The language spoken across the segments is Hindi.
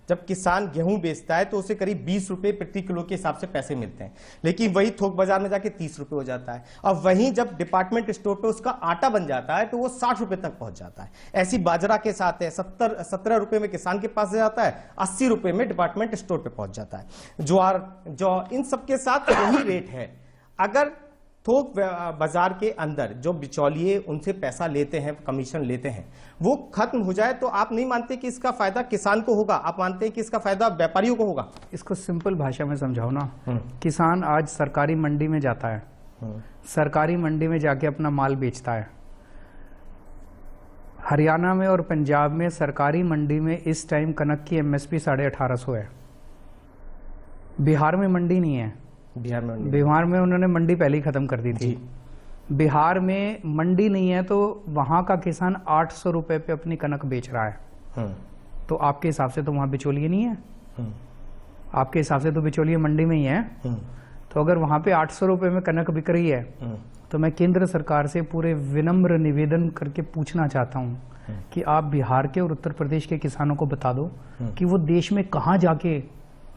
जब किसान गेहूं बेचता है तो उसे करीब 20 रुपए प्रति किलो के हिसाब से पैसे मिलते हैं, लेकिन वही थोक बाजार में जाके 30 रुपए हो जाता है। और वहीं जब डिपार्टमेंट स्टोर पे उसका आटा बन जाता है तो वो 60 रुपए तक पहुंच जाता है। ऐसी बाजरा के साथ है, 17 रुपए में किसान के पास जाता है, 80 रुपए में डिपार्टमेंट स्टोर पे पहुंच जाता है। ज्वार, जौ, इन सबके साथ वही रेट है। अगर थोक बाजार के अंदर जो बिचौलिए उनसे पैसा लेते हैं, कमीशन लेते हैं, वो खत्म हो जाए तो आप नहीं मानते कि इसका फायदा किसान को होगा, आप मानते हैं कि इसका फायदा व्यापारियों को होगा? इसको सिंपल भाषा में समझाओ ना। किसान आज सरकारी मंडी में जाता है, सरकारी मंडी में जाके अपना माल बेचता है। हरियाणा में और पंजाब में सरकारी मंडी में इस टाइम कनक की एमएसपी 1850 है। बिहार में मंडी नहीं है। बिहार में उन्होंने मंडी पहले ही खत्म कर दी थी। बिहार में मंडी नहीं है तो वहां का किसान 800 रुपए पे अपनी कनक बेच रहा है। तो आपके हिसाब से तो वहां बिचौलिए नहीं है, आपके हिसाब से तो बिचौलिए मंडी में ही है। तो अगर वहां पे 800 रुपए में कनक बिक रही है तो मैं केंद्र सरकार से पूरे विनम्र निवेदन करके पूछना चाहता हूं कि आप बिहार के और उत्तर प्रदेश के किसानों को बता दो कि वो देश में कहां जाके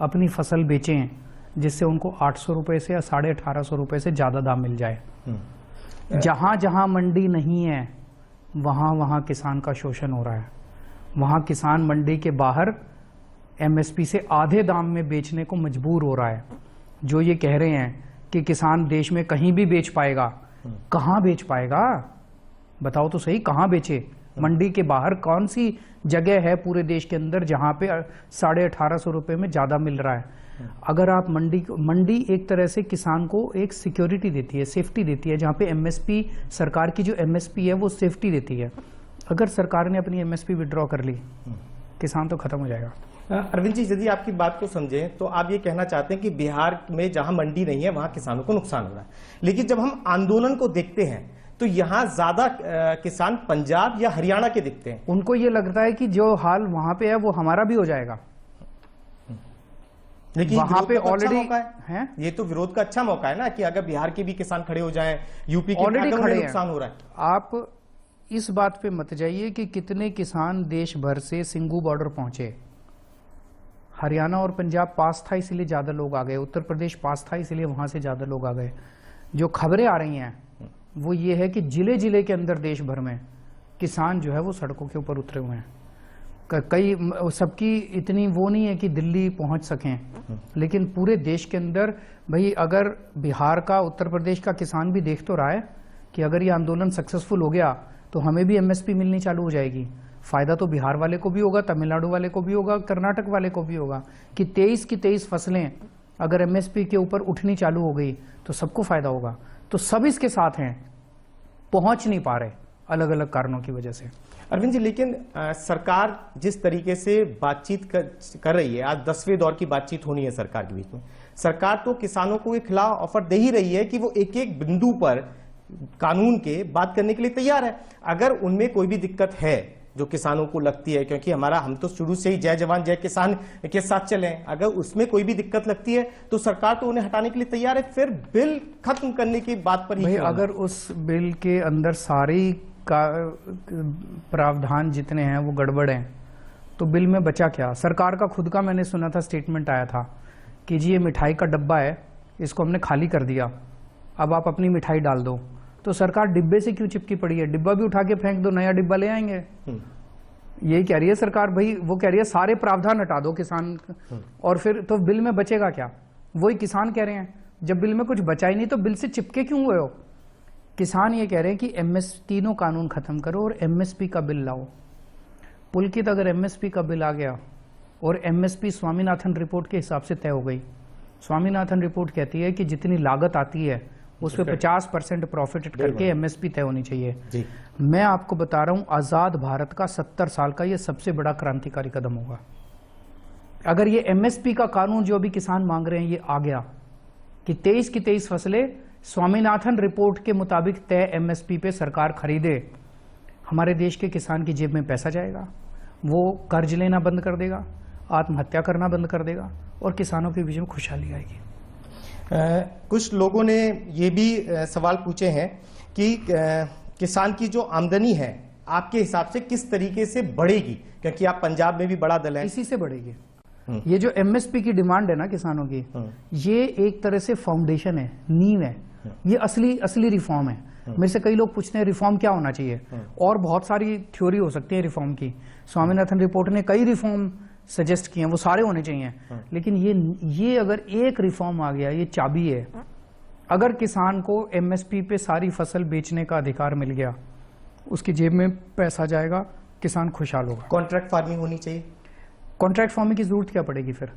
अपनी फसल बेचें जिससे उनको 800 रुपए से या 1850 रुपए से ज्यादा दाम मिल जाए। जहां जहां मंडी नहीं है वहां वहां किसान का शोषण हो रहा है। वहां किसान मंडी के बाहर एमएसपी से आधे दाम में बेचने को मजबूर हो रहा है। जो ये कह रहे हैं कि किसान देश में कहीं भी बेच पाएगा, कहां बेच पाएगा? बताओ तो सही, कहां बेचे? मंडी के बाहर कौन सी जगह है पूरे देश के अंदर जहां पे 1850 रुपए में ज्यादा मिल रहा है? अगर आप मंडी एक तरह से किसान को एक सिक्योरिटी देती है, सेफ्टी देती है, जहां पे एमएसपी, सरकार की जो एमएसपी है वो सेफ्टी देती है। अगर सरकार ने अपनी एमएसपी विड्रॉ कर ली, किसान तो खत्म हो जाएगा। अरविंद जी, यदि आपकी बात को समझें तो आप ये कहना चाहते हैं कि बिहार में जहां मंडी नहीं है वहां किसानों को नुकसान हो रहा है, लेकिन जब हम आंदोलन को देखते हैं तो यहाँ ज्यादा किसान पंजाब या हरियाणा के दिखते हैं। उनको ये लगता है कि जो हाल वहां पे है वो हमारा भी हो जाएगा, लेकिन वहां पे ऑलरेडी है। ये तो विरोध का अच्छा मौका है ना कि अगर बिहार के भी किसान खड़े हो जाएं, यूपी के ऑलरेडी खड़े नुकसान हो रहा है। आप इस बात पे मत जाइए कि कितने किसान देश भर से सिंगू बॉर्डर पहुंचे। हरियाणा और पंजाब पास था इसलिए ज्यादा लोग आ गए, उत्तर प्रदेश पास था इसलिए वहां से ज्यादा लोग आ गए। जो खबरें आ रही हैं वो ये है कि जिले जिले के अंदर देश भर में किसान जो है वो सड़कों के ऊपर उतरे हुए हैं। कई सबकी इतनी वो नहीं है कि दिल्ली पहुंच सकें, लेकिन पूरे देश के अंदर भाई अगर बिहार का, उत्तर प्रदेश का किसान भी देख तो रहा है कि अगर ये आंदोलन सक्सेसफुल हो गया तो हमें भी एमएसपी मिलनी चालू हो जाएगी। फायदा तो बिहार वाले को भी होगा, तमिलनाडु वाले को भी होगा, कर्नाटक वाले को भी होगा कि 23 की 23 फसलें अगर एमएसपी के ऊपर उठनी चालू हो गई तो सबको फायदा होगा। तो सब इसके साथ हैं, पहुंच नहीं पा रहे अलग अलग कारणों की वजह से। अरविंद जी, लेकिन सरकार जिस तरीके से बातचीत कर रही है, आज 10वें दौर की बातचीत होनी है सरकार के बीच में, सरकार तो किसानों को एक खिला ऑफर दे ही रही है कि वो एक एक बिंदु पर कानून के बात करने के लिए तैयार है। अगर उनमें कोई भी दिक्कत है जो किसानों को लगती है, क्योंकि हम तो शुरू से ही जय जवान जय किसान के साथ चले, अगर उसमें कोई भी दिक्कत लगती है तो सरकार तो उन्हें हटाने के लिए तैयार है। फिर बिल खत्म करने की बात पर ही अगर उस बिल के अंदर सारी का प्रावधान जितने हैं वो गड़बड़ हैं तो बिल में बचा क्या? सरकार का खुद का मैंने सुना था, स्टेटमेंट आया था कि जी ये मिठाई का डब्बा है, इसको हमने खाली कर दिया, अब आप अपनी मिठाई डाल दो। तो सरकार डिब्बे से क्यों चिपकी पड़ी है? डिब्बा भी उठा के फेंक दो, नया डिब्बा ले आएंगे। यही कह रही है सरकार भाई, वो कह रही है सारे प्रावधान हटा दो किसान, और फिर तो बिल में बचेगा क्या? वही किसान कह रहे हैं जब बिल में कुछ बचा ही नहीं तो बिल से चिपके क्यों हुए हो? किसान ये कह रहे हैं कि तीनों कानून खत्म करो और एमएसपी का बिल लाओ। पुलकित, अगर एमएसपी का बिल आ गया और एमएसपी स्वामीनाथन रिपोर्ट के हिसाब से तय हो गई, स्वामीनाथन रिपोर्ट कहती है कि जितनी लागत आती है उस पर 50% प्रॉफिट करके एमएसपी तय होनी चाहिए जी। मैं आपको बता रहा हूं, आजाद भारत का 70 साल का ये सबसे बड़ा क्रांतिकारी कदम होगा अगर ये एमएसपी का कानून जो अभी किसान मांग रहे हैं ये आ गया कि 23 की 23 फसलें स्वामीनाथन रिपोर्ट के मुताबिक तय एमएसपी पे सरकार खरीदे। हमारे देश के किसान की जेब में पैसा जाएगा, वो कर्ज लेना बंद कर देगा, आत्महत्या करना बंद कर देगा और किसानों के बीच में खुशहाली आएगी। कुछ लोगों ने ये भी सवाल पूछे हैं कि किसान की जो आमदनी है आपके हिसाब से किस तरीके से बढ़ेगी, क्योंकि आप पंजाब में भी बड़ा दल है। इसी से बढ़ेगी। ये जो एमएसपी की डिमांड है ना किसानों की, ये एक तरह से फाउंडेशन है, नींव है, ये असली रिफॉर्म है। मेरे से कई लोग पूछते हैं रिफॉर्म क्या होना चाहिए, और बहुत सारी थ्योरी हो सकती है रिफॉर्म की। स्वामीनाथन रिपोर्ट ने कई रिफॉर्म सजेस्ट किए हैं, वो सारे होने चाहिए, लेकिन ये अगर एक रिफॉर्म आ गया, ये चाबी है। अगर किसान को एमएसपी पे सारी फसल बेचने का अधिकार मिल गया, उसकी जेब में पैसा जाएगा, किसान खुशहाल होगा। कॉन्ट्रैक्ट फार्मिंग होनी चाहिए। कॉन्ट्रैक्ट फार्मिंग की जरूरत क्या पड़ेगी फिर?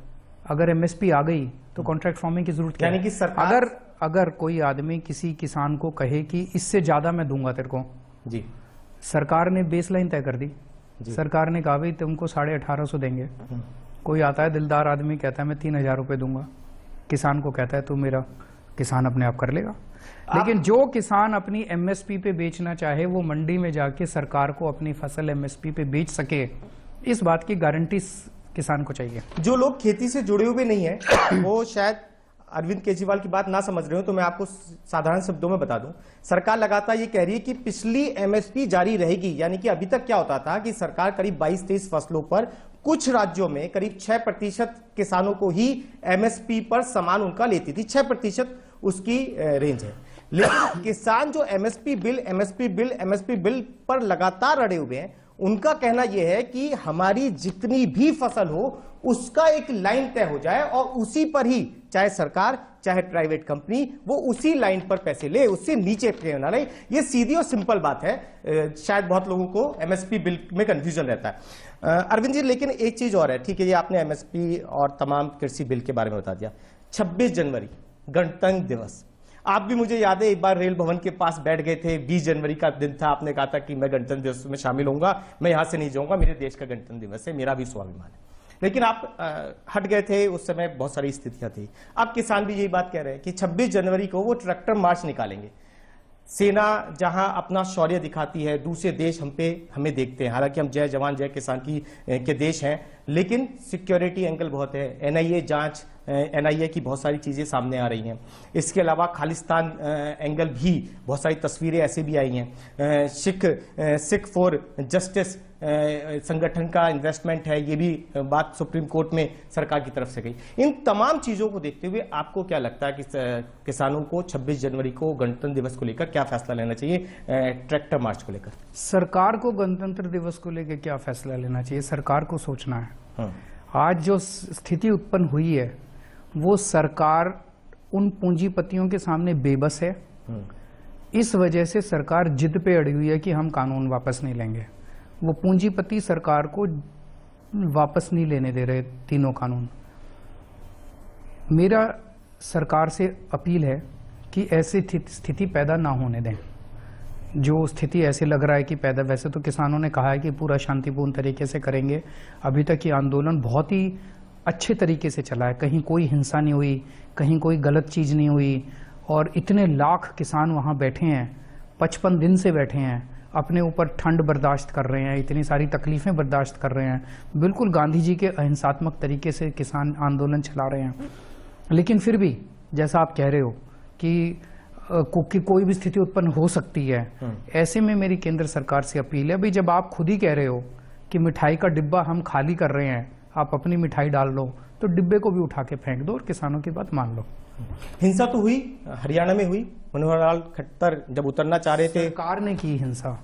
अगर एमएसपी आ गई तो कॉन्ट्रैक्ट फार्मिंग की जरूरत क्या? यानी कि सरकार अगर कोई आदमी किसी किसान को कहे कि इससे ज्यादा मैं दूंगा तेरे को, जी, सरकार ने बेसलाइन तय कर दी, सरकार ने कहा भाई तुमको 1850 देंगे। कोई आता है दिलदार आदमी, कहता है मैं 3000 रुपए दूंगा, किसान को कहता है तू मेरा, किसान अपने आप कर लेगा। लेकिन जो किसान अपनी एमएसपी पे बेचना चाहे, वो मंडी में जाके सरकार को अपनी फसल एमएसपी पे बेच सके, इस बात की गारंटी किसान को चाहिए। जो लोग खेती से जुड़े हुए नहीं है वो शायद अरविंद केजरीवाल की बात ना समझ रहे हो, तो मैं आपको साधारण शब्दों में बता दूं। सरकार लगातार ये कह रही है कि पिछली एमएसपी जारी रहेगी, यानी कि अभी तक क्या होता था कि सरकार करीब 22-23 फसलों पर कुछ राज्यों में करीब 6% किसानों को ही एमएसपी पर सामान उनका लेती थी, 6% उसकी रेंज है। लेकिन किसान जो एमएसपी बिल पर लगातार अड़े हुए हैं, उनका कहना यह है कि हमारी जितनी भी फसल हो उसका एक लाइन तय हो जाए और उसी पर ही, चाहे सरकार चाहे प्राइवेट कंपनी, वो उसी लाइन पर पैसे ले, उससे नीचे पे ना ले। ये सीधी और सिंपल बात है। शायद बहुत लोगों को एमएसपी बिल में कंफ्यूजन रहता है। अरविंद जी, लेकिन एक चीज और है, ठीक है, ये आपने एमएसपी और तमाम कृषि बिल के बारे में बता दिया। 26 जनवरी गणतंत्र दिवस, आप भी, मुझे याद है एक बार रेल भवन के पास बैठ गए थे, 20 जनवरी का दिन था, आपने कहा था कि मैं गणतंत्र दिवस में शामिल होऊंगा, मैं यहां से नहीं जाऊंगा, मेरे देश का गणतंत्र दिवस है, मेरा भी स्वाभिमान है। लेकिन आप हट गए थे, उस समय बहुत सारी स्थितियां थी। अब किसान भी यही बात कह रहे हैं कि 26 जनवरी को वो ट्रैक्टर मार्च निकालेंगे। सेना जहां अपना शौर्य दिखाती है, दूसरे देश हमें देखते हैं। हालांकि हम जय जवान जय किसान के देश हैं, लेकिन सिक्योरिटी एंगल बहुत है, एनआईए जांच, एनआईए की बहुत सारी चीजें सामने आ रही हैं। इसके अलावा खालिस्तान एंगल भी, बहुत सारी तस्वीरें ऐसे भी आई हैं। सिख फॉर जस्टिस संगठन का इन्वेस्टमेंट है, ये भी बात सुप्रीम कोर्ट में सरकार की तरफ से गई। इन तमाम चीजों को देखते हुए आपको क्या लगता है कि किसानों को 26 जनवरी को गणतंत्र दिवस को लेकर क्या फैसला लेना चाहिए, ट्रैक्टर मार्च को लेकर? सरकार को गणतंत्र दिवस को लेकर क्या फैसला लेना चाहिए, सरकार को सोचना है। आज जो स्थिति उत्पन्न हुई है, वो सरकार उन पूंजीपतियों के सामने बेबस है। इस वजह से सरकार जिद पे अड़ी हुई है कि हम कानून वापस नहीं लेंगे। वो पूंजीपति सरकार को वापस नहीं लेने दे रहे तीनों कानून। मेरा सरकार से अपील है कि ऐसी स्थिति पैदा ना होने दें। जो स्थिति ऐसे लग रहा है कि पैदा, वैसे तो किसानों ने कहा है कि पूरा शांतिपूर्ण तरीके से करेंगे। अभी तक ये आंदोलन बहुत ही अच्छे तरीके से चला है, कहीं कोई हिंसा नहीं हुई, कहीं कोई गलत चीज नहीं हुई, और इतने लाख किसान वहां बैठे हैं, 55 दिन से बैठे हैं, अपने ऊपर ठंड बर्दाश्त कर रहे हैं, इतनी सारी तकलीफें बर्दाश्त कर रहे हैं, बिल्कुल गांधी जी के अहिंसात्मक तरीके से किसान आंदोलन चला रहे हैं। लेकिन फिर भी जैसा आप कह रहे हो कि कोई भी स्थिति उत्पन्न हो सकती है, ऐसे में मेरी केंद्र सरकार से अपील है, भाई जब आप खुद ही कह रहे हो कि मिठाई का डिब्बा हम खाली कर रहे हैं, आप अपनी मिठाई डाल लो, तो डिब्बे को भी उठा के फेंक दो और किसानों की बात मान लो। हिंसा तो हुई, हरियाणा में हुई, मनोहर लाल खट्टर जब उतरना चाह रहे थे, सरकार ने की हिंसा,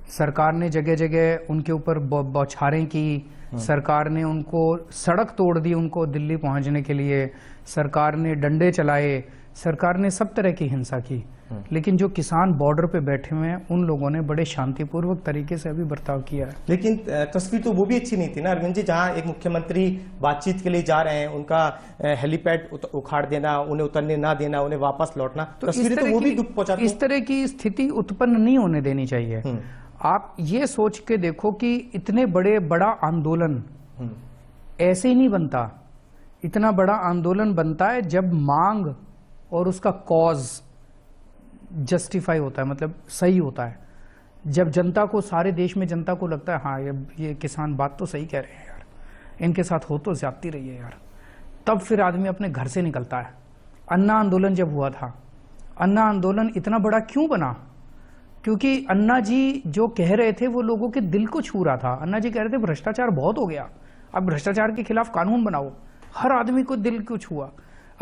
सरकार ने जगह जगह उनके ऊपर बौछारें की, सरकार ने उनको सड़क तोड़ दी उनको दिल्ली पहुंचने के लिए, सरकार ने डंडे चलाए, सरकार ने सब तरह की हिंसा की। लेकिन जो किसान बॉर्डर पे बैठे हुए हैं, उन लोगों ने बड़े शांतिपूर्वक तरीके से अभी बर्ताव किया है। लेकिन तस्वीर तो वो भी अच्छी नहीं थी ना अरविंद जी, जहां एक मुख्यमंत्री बातचीत के लिए जा रहे हैं, उनका हेलीपैड उखाड़ देना, उन्हें उतरने ना देना, उन्हें वापस लौटना, तो तस्वीरें तो वो भी दुख पहुंचाती। इस तरह की स्थिति उत्पन्न नहीं होने देनी चाहिए। आप ये सोच के देखो कि इतने बड़ा आंदोलन ऐसे ही नहीं बनता। इतना बड़ा आंदोलन बनता है जब मांग और उसका कॉज जस्टिफाई होता है, मतलब सही होता है। जब जनता को, सारे देश में जनता को लगता है हाँ ये किसान बात तो सही कह रहे हैं यार, इनके साथ हो तो ज्यादती रही है यार, तब फिर आदमी अपने घर से निकलता है। अन्ना आंदोलन जब हुआ था, अन्ना आंदोलन इतना बड़ा क्यों बना? क्योंकि अन्ना जी जो कह रहे थे वो लोगों के दिल को छू रहा था। अन्ना जी कह रहे थे भ्रष्टाचार बहुत हो गया, आप भ्रष्टाचार के खिलाफ कानून बनाओ। हर आदमी को दिल को छुआ।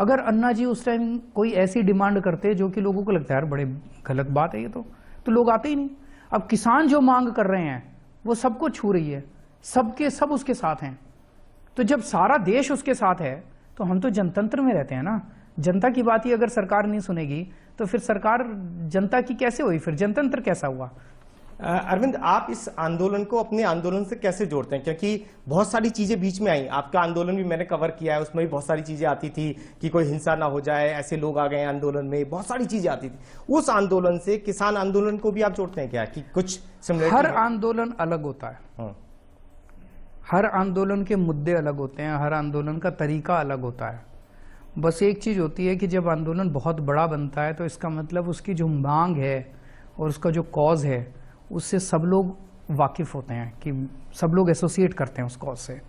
अगर अन्ना जी उस टाइम कोई ऐसी डिमांड करते जो कि लोगों को लगता है यार बड़े गलत बात है ये, तो लोग आते ही नहीं। अब किसान जो मांग कर रहे हैं वो सबको छू रही है, सबके सब उसके साथ हैं। तो जब सारा देश उसके साथ है तो हम तो जनतंत्र में रहते हैं ना। जनता की बात ही अगर सरकार नहीं सुनेगी तो फिर सरकार जनता की कैसे हुई, फिर जनतंत्र कैसा हुआ? अरविंद, आप इस आंदोलन को अपने आंदोलन से कैसे जोड़ते हैं? क्योंकि बहुत सारी चीजें बीच में आई। आपका आंदोलन भी मैंने कवर किया है, उसमें भी बहुत सारी चीजें आती थी कि कोई हिंसा ना हो जाए, ऐसे लोग आ गए आंदोलन में, बहुत सारी चीजें आती थी। उस आंदोलन से किसान आंदोलन को भी आप जोड़ते हैं क्या कि कुछ सिमिलरिटी? हर आंदोलन अलग होता है, हर आंदोलन के मुद्दे अलग होते हैं, हर आंदोलन का तरीका अलग होता है। बस एक चीज होती है कि जब आंदोलन बहुत बड़ा बनता है तो इसका मतलब उसकी जो मांग है और उसका जो कॉज है उससे सब लोग वाकिफ होते हैं, कि सब लोग एसोसिएट करते हैं उस कॉज से।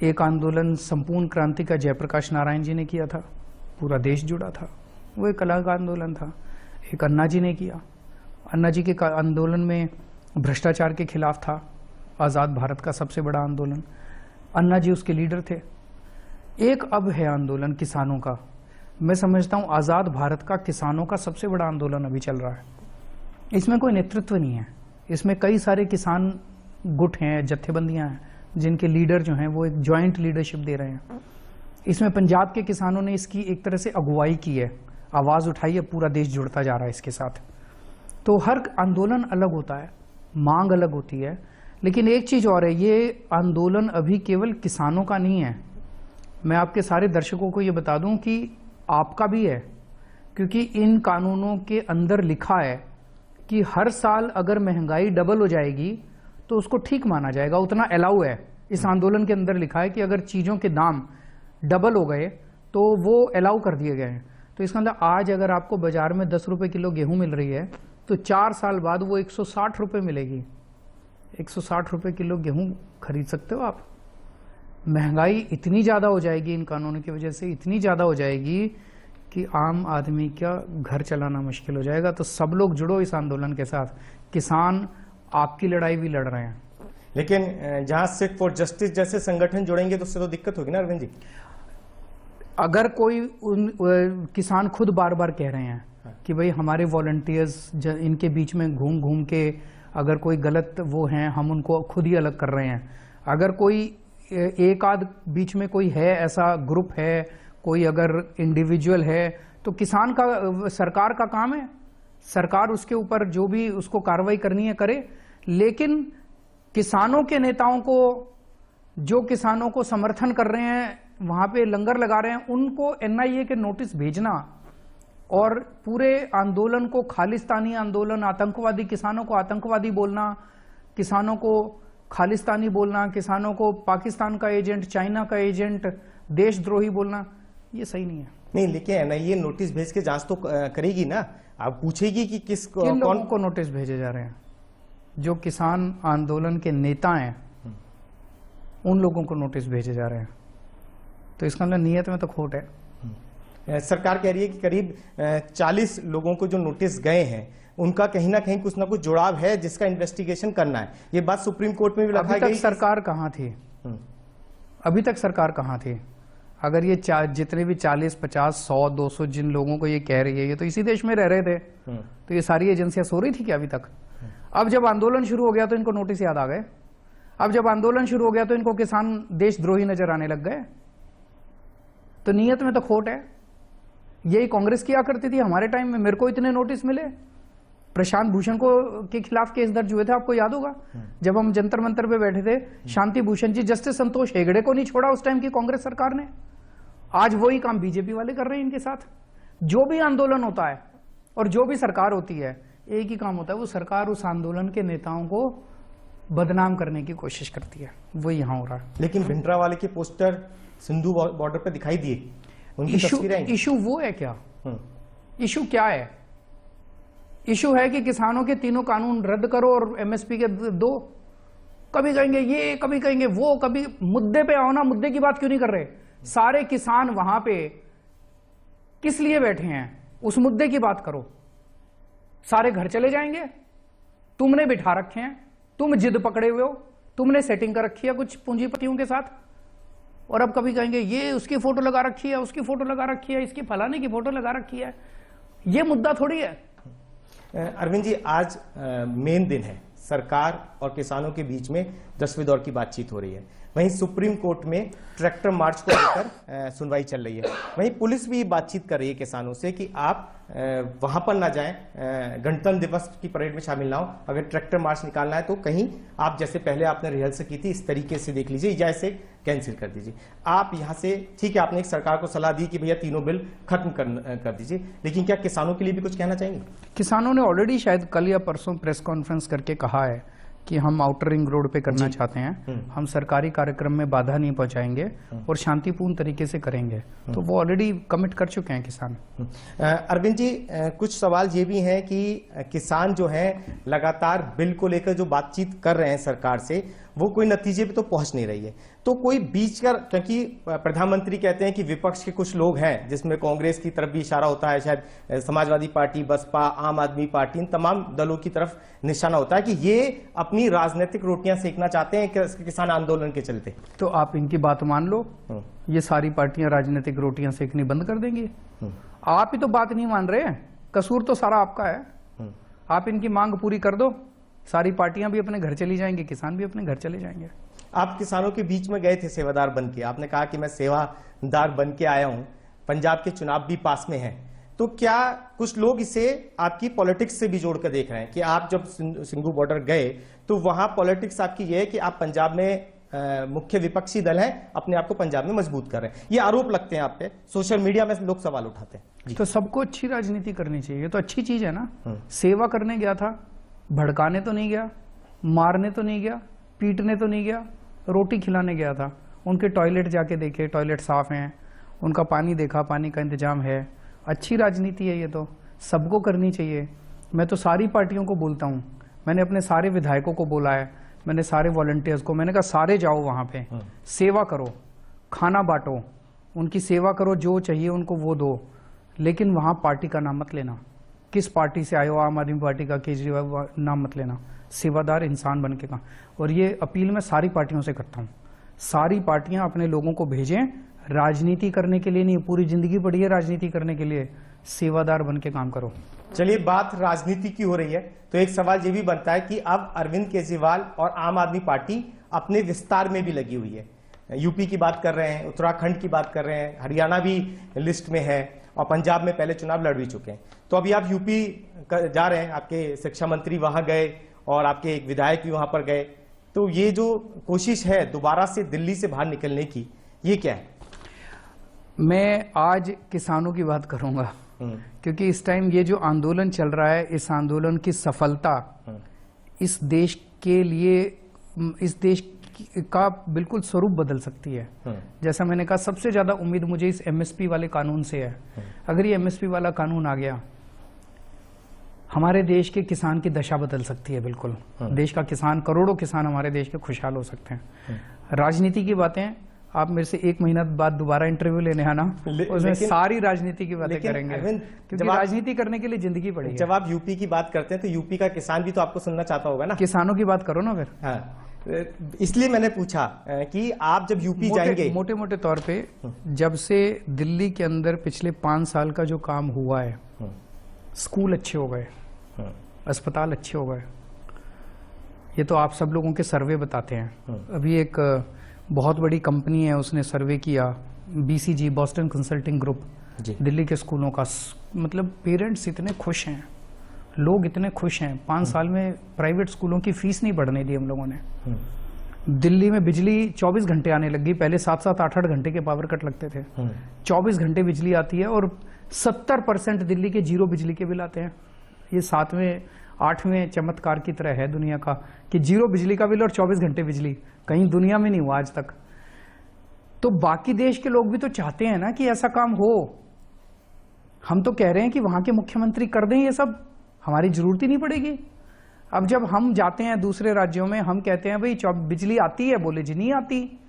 एक आंदोलन संपूर्ण क्रांति का जयप्रकाश नारायण जी ने किया था, पूरा देश जुड़ा था, वो एक अलग आंदोलन था। एक अन्ना जी ने किया, अन्ना जी के आंदोलन में भ्रष्टाचार के खिलाफ था, आज़ाद भारत का सबसे बड़ा आंदोलन, अन्ना जी उसके लीडर थे। एक अब है आंदोलन किसानों का, मैं समझता हूँ आज़ाद भारत का किसानों का सबसे बड़ा आंदोलन अभी चल रहा है। इसमें कोई नेतृत्व नहीं है, इसमें कई सारे किसान गुट हैं, जत्थेबंदियां हैं, जिनके लीडर जो हैं वो एक जॉइंट लीडरशिप दे रहे हैं। इसमें पंजाब के किसानों ने इसकी एक तरह से अगुवाई की है, आवाज़ उठाई है, पूरा देश जुड़ता जा रहा है इसके साथ। तो हर आंदोलन अलग होता है, मांग अलग होती है। लेकिन एक चीज़ और है, ये आंदोलन अभी केवल किसानों का नहीं है। मैं आपके सारे दर्शकों को ये बता दूं कि आपका भी है, क्योंकि इन कानूनों के अंदर लिखा है कि हर साल अगर महंगाई डबल हो जाएगी तो उसको ठीक माना जाएगा, उतना अलाउ है। इस आंदोलन के अंदर लिखा है कि अगर चीज़ों के दाम डबल हो गए तो वो अलाउ कर दिए गए हैं। तो इसका मतलब आज अगर आपको बाजार में 10 रुपये किलो गेहूं मिल रही है तो 4 साल बाद वो 160 रुपये मिलेगी। 160 रुपये किलो गेहूं खरीद सकते हो आप। महंगाई इतनी ज़्यादा हो जाएगी इन कानूनों की वजह से, इतनी ज़्यादा हो जाएगी कि आम आदमी का घर चलाना मुश्किल हो जाएगा। तो सब लोग जुड़ो इस आंदोलन के साथ। किसान आपकी लड़ाई भी लड़ रहे हैं। लेकिन जहां सिख फॉर जस्टिस जैसे संगठन जुड़ेंगे तो उससे तो दिक्कत होगी ना अरविंद जी। अगर कोई किसान खुद बार बार कह रहे हैं कि भाई हमारे वॉलंटियर्स इनके बीच में घूम घूम के अगर कोई गलत वो हैं, हम उनको खुद ही अलग कर रहे हैं। अगर कोई एक आध बीच में कोई है, ऐसा ग्रुप है, कोई अगर इंडिविजुअल है, तो किसान का, सरकार का काम है, सरकार उसके ऊपर जो भी उसको कार्रवाई करनी है करे। लेकिन किसानों के नेताओं को, जो किसानों को समर्थन कर रहे हैं, वहां पे लंगर लगा रहे हैं, उनको एनआईए के नोटिस भेजना और पूरे आंदोलन को खालिस्तानी आंदोलन, आतंकवादी, किसानों को आतंकवादी बोलना, किसानों को खालिस्तानी बोलना, किसानों को पाकिस्तान का एजेंट, चाइना का एजेंट, देशद्रोही बोलना, ये सही नहीं है। नहीं, लेकिन एनआईए नोटिस भेज के जांच तो करेगी ना, आप पूछेगी कि किन लोगों को नोटिस भेजे जा रहे हैं। जो किसान आंदोलन के नेता हैं उन लोगों को नोटिस भेजे जा रहे हैं। तो इसका मतलब नीयत में तो खोट है। सरकार कह रही है कि करीब 40 लोगों को जो नोटिस गए हैं उनका कहीं ना कहीं कुछ ना कुछ जुड़ाव है जिसका इन्वेस्टिगेशन करना है। ये बात सुप्रीम कोर्ट में भी रखा गई। सरकार कहाँ थी? अभी तक सरकार कहाँ थी? अगर ये जितने भी 40, 50, 100, 200 जिन लोगों को ये कह रही है, ये तो इसी देश में रह रहे थे, तो ये सारी एजेंसियां सो रही थी क्या अभी तक? अब जब आंदोलन शुरू हो गया तो इनको नोटिस याद आ गए। अब जब आंदोलन शुरू हो गया तो इनको किसान देशद्रोही नजर आने लग गए। तो नीयत में तो खोट है। यही कांग्रेस किया करती थी हमारे टाइम में। मेरे को इतने नोटिस मिले, प्रशांत भूषण को के खिलाफ केस दर्ज हुए थे, आपको याद होगा, जब हम जंतर मंतर पे बैठे थे, शांति भूषण जी, जस्टिस संतोष हेगड़े को नहीं छोड़ा उस टाइम की कांग्रेस सरकार ने। आज वही काम बीजेपी वाले कर रहे हैं इनके साथ। जो भी आंदोलन होता है और जो भी सरकार होती है, एक ही काम होता है, वो सरकार उस आंदोलन के नेताओं को बदनाम करने की कोशिश करती है। वो यहाँ हो रहा है। लेकिन भिंडरावाले के पोस्टर सिंधु बॉर्डर पे दिखाई दिए, उनकी तस्वीरें। इशू वो है क्या? इशू क्या है? इशू है कि किसानों के तीनों कानून रद्द करो और एमएसपी के दो। कभी कहेंगे ये, कभी कहेंगे वो, कभी मुद्दे पे आओ ना। मुद्दे की बात क्यों नहीं कर रहे? सारे किसान वहां पे किस लिए बैठे हैं? उस मुद्दे की बात करो। सारे घर चले जाएंगे, तुमने बिठा रखे हैं, तुम जिद पकड़े हुए हो, तुमने सेटिंग कर रखी है कुछ पूंजीपतियों के साथ, और अब कभी कहेंगे ये उसकी फोटो लगा रखी है, उसकी फोटो लगा रखी है, इसकी फलाने की फोटो लगा रखी है। ये मुद्दा थोड़ी है। अरविंद जी, आज मेन दिन है, सरकार और किसानों के बीच में 10वें दौर की बातचीत हो रही है। वहीं सुप्रीम कोर्ट में ट्रैक्टर मार्च को लेकर सुनवाई चल रही है। वहीं पुलिस भी बातचीत कर रही है किसानों से कि आप वहां पर ना जाएं, गणतंत्र दिवस की परेड में शामिल ना हो। अगर ट्रैक्टर मार्च निकालना है तो कहीं आप जैसे पहले आपने रिहर्सल की थी इस तरीके से देख लीजिए, या इसे कैंसिल कर दीजिए। आप यहां से, ठीक है, आपने एक सरकार को सलाह दी कि भैया तीनों बिल खत्म कर दीजिए, लेकिन क्या किसानों के लिए भी कुछ कहना चाहेंगे? किसानों ने ऑलरेडी शायद कल या परसों प्रेस कॉन्फ्रेंस करके कहा है कि हम आउटर रिंग रोड पे करना चाहते हैं, हम सरकारी कार्यक्रम में बाधा नहीं पहुंचाएंगे और शांतिपूर्ण तरीके से करेंगे। तो वो ऑलरेडी कमिट कर चुके हैं किसान। अरविंद जी, कुछ सवाल ये भी हैं कि किसान जो हैं लगातार बिल को लेकर जो बातचीत कर रहे हैं सरकार से, वो कोई नतीजे पे तो पहुंच नहीं रही है। तो कोई बीच का, क्योंकि प्रधानमंत्री कहते हैं कि विपक्ष के कुछ लोग हैं, जिसमें कांग्रेस की तरफ भी इशारा होता है, शायद समाजवादी पार्टी, बसपा, आम आदमी पार्टी, इन तमाम दलों की तरफ निशाना होता है कि ये अपनी राजनीतिक रोटियां सेकना चाहते हैं किसान आंदोलन के चलते। तो आप इनकी बात मान लो, ये सारी पार्टियां राजनीतिक रोटियां सेकनी बंद कर देंगी। आप ही तो बात नहीं मान रहे, कसूर तो सारा आपका है। आप इनकी मांग पूरी कर दो, सारी पार्टियां भी अपने घर चली जाएंगी, किसान भी अपने घर चले जाएंगे। आप किसानों के बीच में गए थे सेवादार बन के, आपने कहा कि मैं सेवादार बन के आया हूं, पंजाब के चुनाव भी पास में हैं, तो क्या कुछ लोग इसे आपकी पॉलिटिक्स से भी जोड़कर देख रहे हैं कि आप जब सिंघू बॉर्डर गए तो वहां पॉलिटिक्स आपकी ये है कि आप पंजाब में मुख्य विपक्षी दल है, अपने आप को पंजाब में मजबूत कर रहे हैं, ये आरोप लगते हैं आप पे, सोशल मीडिया में लोग सवाल उठाते हैं। तो सबको अच्छी राजनीति करनी चाहिए, ये तो अच्छी चीज है ना। सेवा करने गया था, भड़काने तो नहीं गया, मारने तो नहीं गया, पीटने तो नहीं गया, रोटी खिलाने गया था। उनके टॉयलेट जाके देखे, टॉयलेट साफ हैं, उनका पानी देखा, पानी का इंतजाम है। अच्छी राजनीति है, ये तो सबको करनी चाहिए। मैं तो सारी पार्टियों को बोलता हूँ, मैंने अपने सारे विधायकों को बोला है, मैंने सारे वॉलंटियर्स को, मैंने कहा सारे जाओ वहाँ पे, सेवा करो, खाना बांटो, उनकी सेवा करो, जो चाहिए उनको वो दो, लेकिन वहाँ पार्टी का नाम मत लेना। किस पार्टी से आए हो, आम आदमी पार्टी का, केजरीवाल, नाम मत लेना। सेवादार इंसान बन के का। और ये अपील मैं सारी पार्टियों से करता हूँ, सारी पार्टियां अपने लोगों को भेजें, राजनीति करने के लिए नहीं, पूरी जिंदगी पड़ी है राजनीति करने के लिए, सेवादार बन के काम करो। चलिए, बात राजनीति की हो रही है तो एक सवाल ये भी बनता है कि अब अरविंद केजरीवाल और आम आदमी पार्टी अपने विस्तार में भी लगी हुई है। यूपी की बात कर रहे हैं, उत्तराखंड की बात कर रहे हैं, हरियाणा भी लिस्ट में है और पंजाब में पहले चुनाव लड़ भी चुके हैं। तो अभी आप यूपी जा रहे हैं, आपके शिक्षा मंत्री वहां गए और आपके एक विधायक भी वहां पर गए, तो ये जो कोशिश है दोबारा से दिल्ली से बाहर निकलने की, ये क्या है? मैं आज किसानों की बात करूंगा, क्योंकि इस टाइम ये जो आंदोलन चल रहा है, इस आंदोलन की सफलता इस देश के लिए, इस देश का बिल्कुल स्वरूप बदल सकती है। जैसा मैंने कहा, सबसे ज्यादा उम्मीद मुझे इस एमएसपी वाले कानून से है। अगर ये एमएसपी वाला कानून आ गया, हमारे देश के किसान की दशा बदल सकती है। बिल्कुल देश का किसान, करोड़ों किसान हमारे देश के खुशहाल हो सकते हैं। राजनीति की बातें आप मेरे से 1 महीना बाद दोबारा इंटरव्यू लेने आना, उसमें सारी राजनीति की बातें करेंगे, क्योंकि राजनीति करने के लिए जिंदगी पड़ेगी। जब आप यूपी की बात करते हैं तो यूपी का किसान भी तो आपको सुनना चाहता होगा ना। किसानों की बात करो ना फिर। हाँ, इसलिए मैंने पूछा कि आप जब यूपी जाएंगे, मोटे मोटे तौर पे जब से दिल्ली के अंदर पिछले 5 साल का जो काम हुआ है, स्कूल अच्छे हो गए, अस्पताल अच्छे हो गए, ये तो आप सब लोगों के सर्वे बताते हैं। अभी एक बहुत बड़ी कंपनी है, उसने सर्वे किया, BCG, Boston consulting group, Delhi के स्कूलों का, मतलब पेरेंट्स इतने खुश हैं, लोग इतने खुश हैं। 5 साल में प्राइवेट स्कूलों की फीस नहीं बढ़ने दी हम लोगों ने। दिल्ली में बिजली 24 घंटे आने लगी, पहले 7-7, 8-8 घंटे के पावर कट लगते थे, 24 घंटे बिजली आती है और 70% दिल्ली के जीरो बिजली के बिल आते हैं। ये 7वें 8वें चमत्कार की तरह है दुनिया का कि जीरो बिजली का बिल और 24 घंटे बिजली, कहीं दुनिया में नहीं हुआ आज तक। तो बाकी देश के लोग भी तो चाहते हैं ना कि ऐसा काम हो। हम तो कह रहे हैं कि वहां के मुख्यमंत्री कर दें ये सब, हमारी जरूरत ही नहीं पड़ेगी। अब जब हम जाते हैं दूसरे राज्यों में, हम कहते हैं भाई बिजली आती है, बोले जी नहीं आती।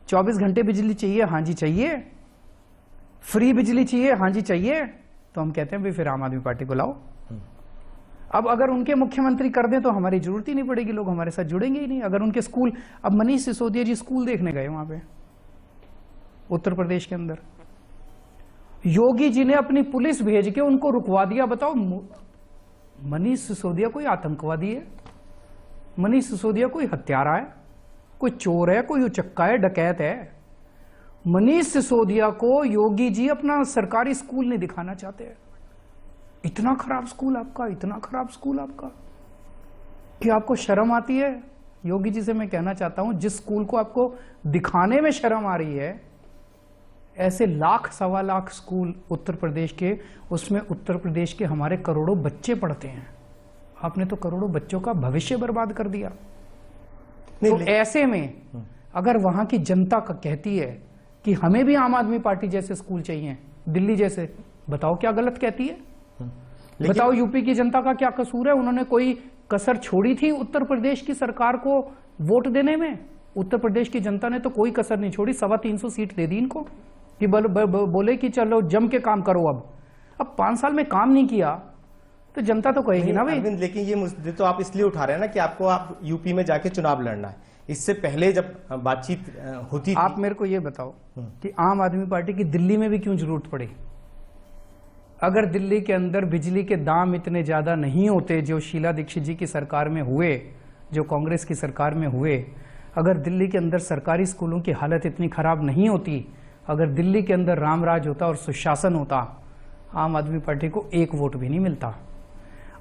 24 घंटे बिजली चाहिए, हाँ जी चाहिए। फ्री बिजली चाहिए, हाँ जी चाहिए। तो हम कहते हैं भाई फिर आम आदमी पार्टी को लाओ। अब अगर उनके मुख्यमंत्री कर दें तो हमारी जरूरत ही नहीं पड़ेगी, लोग हमारे साथ जुड़ेंगे ही नहीं। अगर उनके स्कूल, अब मनीष सिसोदिया जी स्कूल देखने गए वहां पे उत्तर प्रदेश के अंदर, योगी जी ने अपनी पुलिस भेज के उनको रुकवा दिया। बताओ, मनीष सिसोदिया कोई आतंकवादी है? मनीष सिसोदिया कोई हत्यारा है, कोई चोर है, कोई उचक्का है, डकैत है? मनीष सिसोदिया को योगी जी अपना सरकारी स्कूल नहीं दिखाना चाहते हैं। इतना खराब स्कूल आपका, इतना खराब स्कूल आपका कि आपको शर्म आती है? योगी जी से मैं कहना चाहता हूं, जिस स्कूल को आपको दिखाने में शर्म आ रही है, ऐसे लाख सवा लाख स्कूल उत्तर प्रदेश के, उसमें उत्तर प्रदेश के हमारे करोड़ों बच्चे पढ़ते हैं। आपने तो करोड़ों बच्चों का भविष्य बर्बाद कर दिया। तो ऐसे में अगर वहां की जनता का कहती है कि हमें भी आम आदमी पार्टी जैसे स्कूल चाहिए, दिल्ली जैसे, बताओ क्या गलत कहती है? बताओ यूपी की जनता का क्या कसूर है? उन्होंने कोई कसर छोड़ी थी उत्तर प्रदेश की सरकार को वोट देने में? उत्तर प्रदेश की जनता ने तो कोई कसर नहीं छोड़ी, 325 सीट दे दी इनको कि बोले कि चलो जम के काम करो। अब 5 साल में काम नहीं किया तो जनता तो कहेगी ना भाई। लेकिन ये मुद्दे तो आप इसलिए उठा रहे हैं ना कि आप यूपी में जाके चुनाव लड़ना है। इससे पहले जब बातचीत होती थी, आप मेरे को ये बताओ कि आम आदमी पार्टी की दिल्ली में भी क्यों जरूरत पड़ी? अगर दिल्ली के अंदर बिजली के दाम इतने ज्यादा नहीं होते जो शीला दीक्षित जी की सरकार में हुए, जो कांग्रेस की सरकार में हुए, अगर दिल्ली के अंदर सरकारी स्कूलों की हालत इतनी खराब नहीं होती, अगर दिल्ली के अंदर रामराज होता और सुशासन होता, आम आदमी पार्टी को 1 वोट भी नहीं मिलता।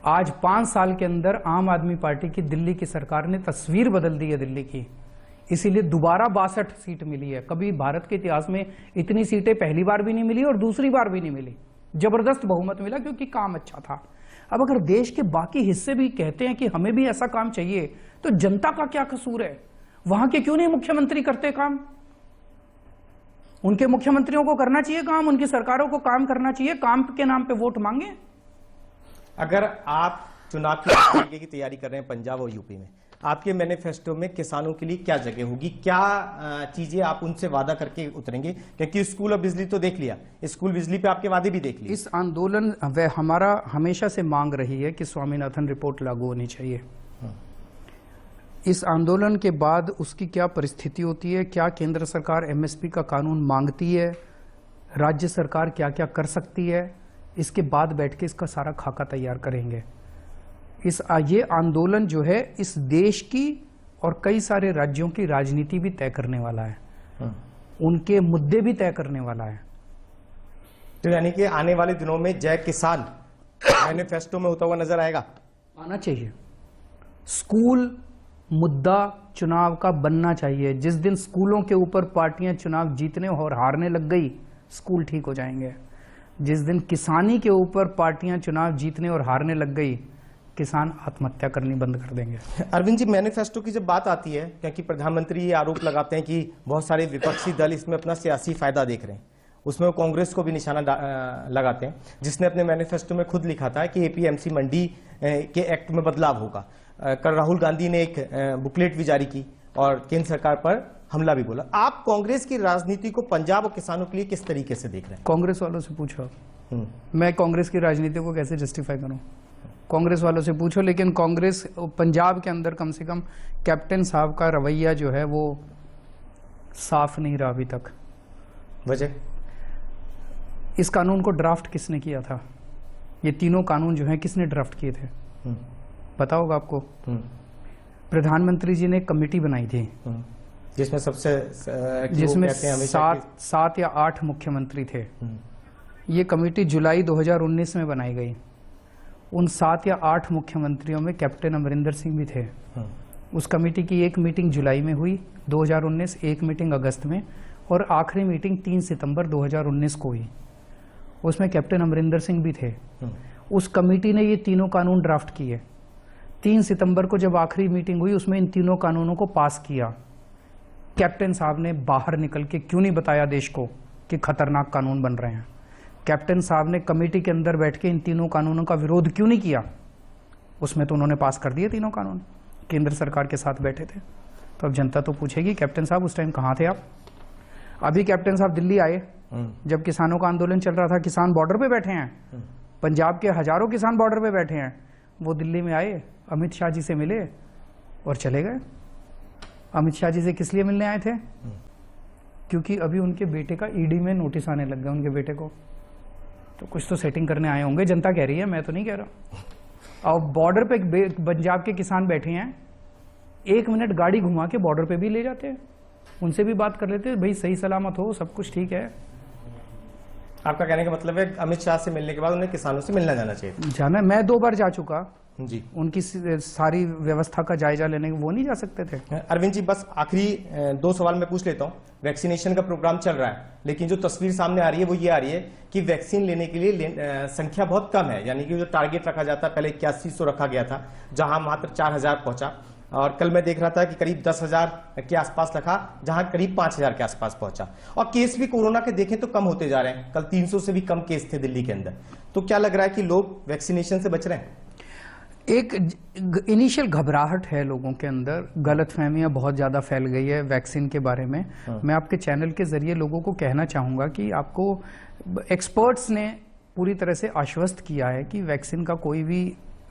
आज 5 साल के अंदर आम आदमी पार्टी की दिल्ली की सरकार ने तस्वीर बदल दी है दिल्ली की, इसीलिए दोबारा 62 सीट मिली है। कभी भारत के इतिहास में इतनी सीटें पहली बार भी नहीं मिली और दूसरी बार भी नहीं मिली। जबरदस्त बहुमत मिला क्योंकि काम अच्छा था। अब अगर देश के बाकी हिस्से भी कहते हैं कि हमें भी ऐसा काम चाहिए, तो जनता का क्या कसूर है? वहां के क्यों नहीं मुख्यमंत्री करते काम? उनके मुख्यमंत्रियों को करना चाहिए काम, उनकी सरकारों को काम करना चाहिए, काम के नाम पे वोट मांगे। अगर आप चुनाव की तैयारी कर रहे हैं पंजाब और यूपी में, आपके मैनिफेस्टो में किसानों के लिए क्या जगह होगी? क्या चीजें आप उनसे वादा करके उतरेंगे? क्योंकि स्कूल और बिजली तो देख लिया, स्कूल बिजली पे आपके वादे भी देख लिए। इस आंदोलन वह हमारा हमेशा से मांग रही है कि स्वामीनाथन रिपोर्ट लागू होनी चाहिए। इस आंदोलन के बाद उसकी क्या परिस्थिति होती है, क्या केंद्र सरकार एमएसपी का कानून मांगती है, राज्य सरकार क्या क्या कर सकती है, इसके बाद बैठ के इसका सारा खाका तैयार करेंगे। ये आंदोलन जो है इस देश की और कई सारे राज्यों की राजनीति भी तय करने वाला है, उनके मुद्दे भी तय करने वाला है। तो यानी कि आने वाले दिनों में जय किसान मैनिफेस्टो में होता हुआ नजर आएगा? आना चाहिए। स्कूल मुद्दा चुनाव का बनना चाहिए। जिस दिन स्कूलों के ऊपर पार्टियां चुनाव जीतने और हारने लग गई, स्कूल ठीक हो जाएंगे। जिस दिन किसानी के ऊपर पार्टियां चुनाव जीतने और हारने लग गई, किसान आत्महत्या करनी बंद कर देंगे। अरविंद जी, मैनिफेस्टो की जब बात आती है, क्योंकि प्रधानमंत्री ये आरोप लगाते हैं कि बहुत सारे विपक्षी दल इसमें अपना सियासी फायदा देख रहे हैं, उसमें वो कांग्रेस को भी निशाना लगाते हैं, जिसने अपने मैनिफेस्टो में खुद लिखा था कि एपीएमसी मंडी के एक्ट में बदलाव होगा। कल राहुल गांधी ने एक बुकलेट भी जारी की और केंद्र सरकार पर हमला भी बोला। आप कांग्रेस की राजनीति को पंजाब और किसानों के लिए किस तरीके से देख रहे हैं? कांग्रेस वालों से पूछो। मैं कांग्रेस की राजनीति को कैसे जस्टिफाई करूं? कांग्रेस वालों से पूछो। लेकिन कांग्रेस पंजाब के अंदर कम से कम कैप्टन साहब का रवैया जो है वो साफ नहीं रहा अभी तक। वजह? इस कानून को ड्राफ्ट किसने किया था? ये तीनों कानून जो है किसने ड्राफ्ट किए थे? पता होगा आपको। प्रधानमंत्री जी ने एक कमेटी बनाई थी जिसमें जिसमें 7 या 8 मुख्यमंत्री थे। ये कमेटी जुलाई 2019 में बनाई गई। उन 7 या 8 मुख्यमंत्रियों में कैप्टन अमरिंदर सिंह भी थे। उस कमेटी की एक मीटिंग जुलाई में हुई 2019, एक मीटिंग अगस्त में, और आखिरी मीटिंग 3 सितंबर 2019 को हुई। उसमें कैप्टन अमरिंदर सिंह भी थे। उस कमेटी ने ये तीनों कानून ड्राफ्ट किए। 3 सितंबर को जब आखिरी मीटिंग हुई, उसमें इन तीनों कानूनों को पास किया। कैप्टन साहब ने बाहर निकल के क्यों नहीं बताया देश को कि खतरनाक कानून बन रहे हैं? कैप्टन साहब ने कमेटी के अंदर बैठ के इन तीनों कानूनों का विरोध क्यों नहीं किया? उसमें तो उन्होंने पास कर दिए तीनों कानून, केंद्र सरकार के साथ बैठे थे। तो अब जनता तो पूछेगी कैप्टन साहब उस टाइम कहाँ थे आप? अभी कैप्टन साहब दिल्ली आए जब किसानों का आंदोलन चल रहा था। किसान बॉर्डर पे बैठे हैं, पंजाब के हजारों किसान बॉर्डर पे बैठे हैं। वो दिल्ली में आए, अमित शाह जी से मिले और चले गए। अमित शाह जी से किस लिए मिलने आए थे? क्योंकि अभी उनके बेटे का ईडी में नोटिस आने लग गया, उनके बेटे को। तो कुछ तो सेटिंग करने आए होंगे, जनता कह रही है, मैं तो नहीं कह रहा। और बॉर्डर पे पंजाब के किसान बैठे हैं, 1 मिनट गाड़ी घुमा के बॉर्डर पे भी ले जाते हैं, उनसे भी बात कर लेते हैं, भाई सही सलामत हो, सब कुछ ठीक है। आपका कहने का मतलब है अमित शाह से मिलने के बाद उन्हें किसानों से मिलना जाना चाहिए। जाना, मैं 2 बार जा चुका जी, उनकी सारी व्यवस्था का जायजा लेने, वो नहीं जा सकते थे। अरविंद जी, बस आखिरी 2 सवाल मैं पूछ लेता हूं। वैक्सीनेशन का प्रोग्राम चल रहा है, लेकिन जो तस्वीर सामने आ रही है वो ये आ रही है कि वैक्सीन लेने के लिए संख्या बहुत कम है, यानी कि जो टारगेट रखा जाता है, पहले 8100 रखा गया था, जहां मात्र 4000 पहुंचा। और कल मैं देख रहा था कि करीब 10,000 के आसपास रखा, जहां करीब 5,000 के आसपास पहुंचा। और केस भी कोरोना के देखें तो कम होते जा रहे हैं, कल 300 से भी कम केस थे दिल्ली के अंदर। तो क्या लग रहा है कि लोग वैक्सीनेशन से बच रहे हैं? एक इनिशियल घबराहट है लोगों के अंदर, गलतफहमियां बहुत ज्यादा फैल गई है वैक्सीन के बारे में। मैं आपके चैनल के जरिए लोगों को कहना चाहूंगा कि आपको एक्सपर्ट्स ने पूरी तरह से आश्वस्त किया है कि वैक्सीन का कोई भी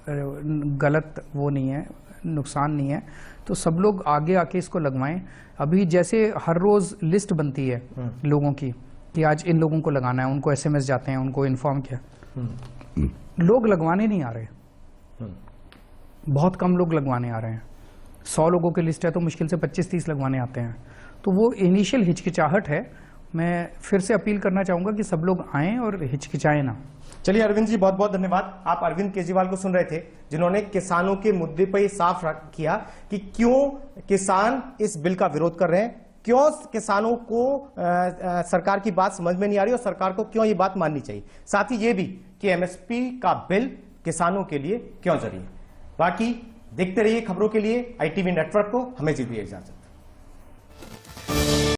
गलत वो नहीं है, नुकसान नहीं है। तो सब लोग आगे आके इसको लगवाएं। अभी जैसे हर रोज लिस्ट बनती है लोगों की कि आज इन लोगों को लगाना है, उनको SMS जाते हैं, उनको इन्फॉर्म किया, लोग लगवाने नहीं आ रहे, बहुत कम लोग लगवाने आ रहे हैं। 100 लोगों की लिस्ट है तो मुश्किल से 25-30 लगवाने आते हैं। तो वो इनिशियल हिचकिचाहट है। मैं फिर से अपील करना चाहूंगा कि सब लोग आएं और हिचकिचाएं ना। चलिए अरविंद जी, बहुत बहुत धन्यवाद। आप अरविंद केजरीवाल को सुन रहे थे, जिन्होंने किसानों के मुद्दे पर साफ किया कि क्यों किसान इस बिल का विरोध कर रहे हैं, क्यों किसानों को सरकार की बात समझ में नहीं आ रही और सरकार को क्यों ये बात माननी चाहिए। साथ ही ये भी कि MSP का बिल किसानों के लिए क्यों जरूरी है। बाकी देखते रहिए खबरों के लिए ITV नेटवर्क को। हमें दीजिए इजाजत।